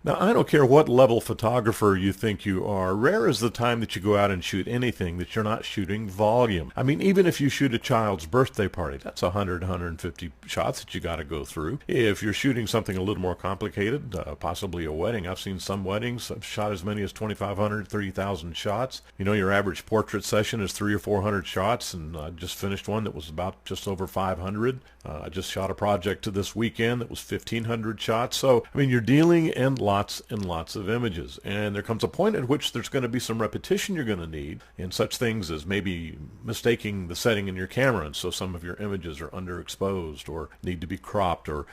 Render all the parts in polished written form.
Now, I don't care what level photographer you think you are. Rare is the time that you go out and shoot anything that you're not shooting volume. I mean, even if you shoot a child's birthday party, that's 100, 150 shots that you got to go through. If you're shooting something a little more complicated, possibly a wedding, I've seen some weddings, I've shot as many as 2,500, 30,000 shots. You know, your average portrait session is 300 or 400 shots, and I just finished one that was about just over 500. I just shot a project this weekend that was 1,500 shots. So, I mean, you're dealing in lots and lots of images. And there comes a point at which there's going to be some repetition you're going to need in such things as maybe mistaking the setting in your camera. And so some of your images are underexposed or need to be cropped or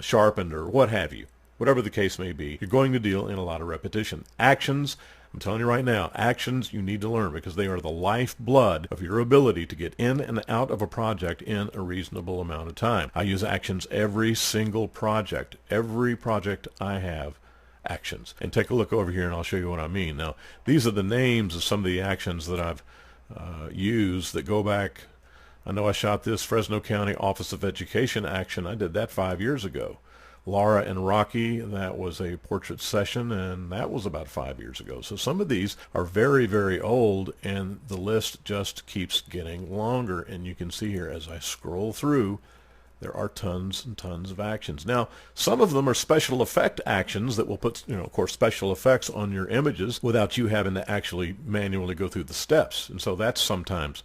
sharpened or what have you. Whatever the case may be, you're going to deal in a lot of repetition. Actions, I'm telling you right now, actions you need to learn because they are the lifeblood of your ability to get in and out of a project in a reasonable amount of time. I use actions every single project. Every project I have actions. And take a look over here and I'll show you what I mean. Now, these are the names of some of the actions that I've used that go back. I know I shot this Fresno County Office of Education action. I did that 5 years ago. Laura and Rocky, that was a portrait session, and that was about 5 years ago. So some of these are very, very old, and the list just keeps getting longer. And you can see here as I scroll through, there are tons and tons of actions. Now, some of them are special effect actions that will put, of course, special effects on your images without you having to actually manually go through the steps. And so that's sometimes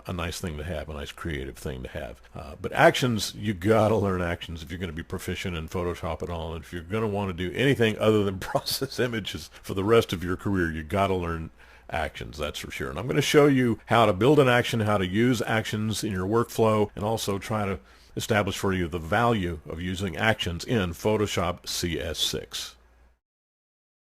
a nice thing to have, a nice creative thing to have. But actions, you got to learn actions if you're going to be proficient in Photoshop at all. And if you're going to want to do anything other than process images for the rest of your career, you got to learn actions, that's for sure. And I'm going to show you how to build an action, how to use actions in your workflow, and also try to establish for you the value of using actions in Photoshop CS6.